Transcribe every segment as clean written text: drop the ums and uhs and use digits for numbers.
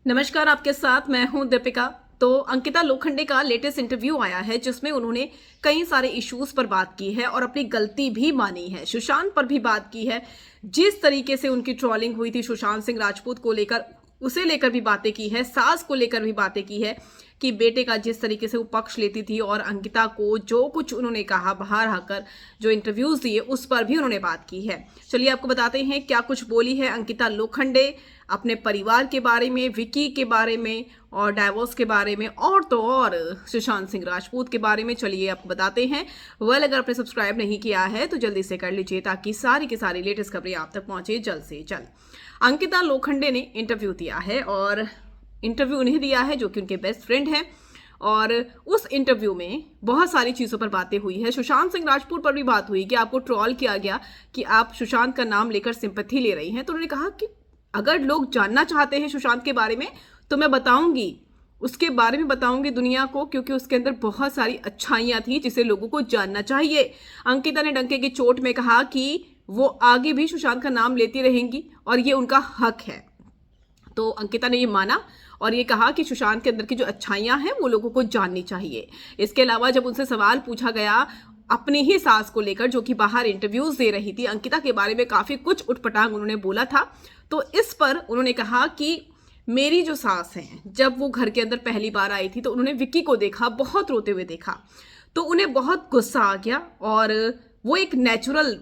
नमस्कार, आपके साथ मैं हूं दीपिका। तो अंकिता लोखंडे का लेटेस्ट इंटरव्यू आया है जिसमें उन्होंने कई सारे इश्यूज पर बात की है और अपनी गलती भी मानी है। सुशांत पर भी बात की है। जिस तरीके से उनकी ट्रोलिंग हुई थी सुशांत सिंह राजपूत को लेकर, उसे लेकर भी बातें की है। सास को लेकर भी बातें की है कि बेटे का जिस तरीके से वो पक्ष लेती थी और अंकिता को जो कुछ उन्होंने कहा बाहर आकर, जो इंटरव्यूज दिए उस पर भी उन्होंने बात की है। चलिए आपको बताते हैं क्या कुछ बोली है अंकिता लोखंडे अपने परिवार के बारे में, विकी के बारे में और डाइवोर्स के बारे में, और तो और सुशांत सिंह राजपूत के बारे में। चलिए आपको बताते हैं। अगर आपने सब्सक्राइब नहीं किया है तो जल्दी से कर लीजिए ताकि सारी की सारी लेटेस्ट खबरें आप तक पहुंचे जल्द से जल्द। अंकिता लोखंडे ने इंटरव्यू दिया है और इंटरव्यू उन्हें दिया है जो कि उनके बेस्ट फ्रेंड हैं, और उस इंटरव्यू में बहुत सारी चीज़ों पर बातें हुई है। सुशांत सिंह राजपूत पर भी बात हुई कि आपको ट्रोल किया गया कि आप सुशांत का नाम लेकर सिंपैथी ले रही हैं। तो उन्होंने कहा कि अगर लोग जानना चाहते हैं सुशांत के बारे में तो मैं बताऊंगी, उसके बारे में बताऊंगी दुनिया को, क्योंकि उसके अंदर बहुत सारी अच्छाइयां थी जिसे लोगों को जानना चाहिए। अंकिता ने डंके की चोट में कहा कि वो आगे भी सुशांत का नाम लेती रहेंगी और ये उनका हक है। तो अंकिता ने ये माना और ये कहा कि सुशांत के अंदर की जो अच्छाइयां हैं वो लोगों को जाननी चाहिए। इसके अलावा जब उनसे सवाल पूछा गया अपनी ही सास को लेकर, जो कि बाहर इंटरव्यूज दे रही थी, अंकिता के बारे में काफी कुछ उटपटांग उन्होंने बोला था। तो इस पर उन्होंने कहा कि मेरी जो सास हैं, जब वो घर के अंदर पहली बार आई थी तो उन्होंने विक्की को देखा, बहुत रोते हुए देखा, तो उन्हें बहुत गुस्सा आ गया और वो एक नेचुरल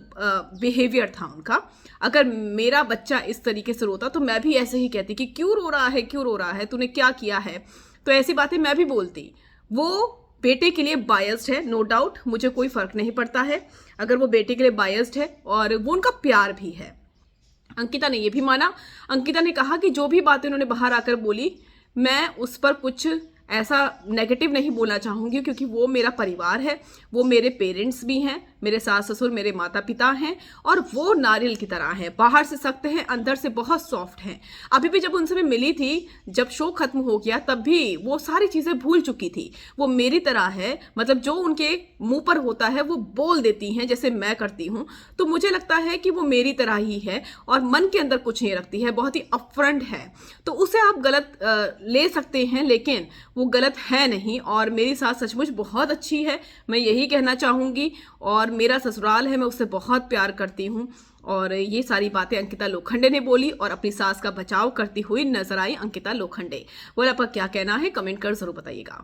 बिहेवियर था उनका। अगर मेरा बच्चा इस तरीके से रोता तो मैं भी ऐसे ही कहती कि क्यों रो रहा है, क्यों रो रहा है, तूने क्या किया है। तो ऐसी बातें मैं भी बोलती। वो बेटे के लिए बायस्ड है, नो डाउट, मुझे कोई फर्क नहीं पड़ता है अगर वो बेटे के लिए बायस्ड है, और वो उनका प्यार भी है। अंकिता ने यह भी माना। अंकिता ने कहा कि जो भी बातें उन्होंने बाहर आकर बोली, मैं उस पर कुछ ऐसा नेगेटिव नहीं बोलना चाहूँगी, क्योंकि वो मेरा परिवार है, वो मेरे पेरेंट्स भी हैं, मेरे सास ससुर मेरे माता पिता हैं, और वो नारियल की तरह हैं, बाहर से सख्त हैं, अंदर से बहुत सॉफ्ट हैं। अभी भी जब उनसे मैं मिली थी, जब शो खत्म हो गया, तब भी वो सारी चीज़ें भूल चुकी थी। वो मेरी तरह है, मतलब जो उनके मुंह पर होता है वो बोल देती हैं जैसे मैं करती हूँ। तो मुझे लगता है कि वो मेरी तरह ही है और मन के अंदर कुछ नहीं रखती है, बहुत ही अपफ्रंट है। तो उसे आप गलत ले सकते हैं, लेकिन वो गलत है नहीं। और मेरी सास सचमुच बहुत अच्छी है, मैं यही कहना चाहूँगी। और मेरा ससुराल है, मैं उससे बहुत प्यार करती हूँ। और ये सारी बातें अंकिता लोखंडे ने बोली और अपनी सास का बचाव करती हुई नजर आई अंकिता लोखंडे। और आपका क्या कहना है, कमेंट कर जरूर बताइएगा।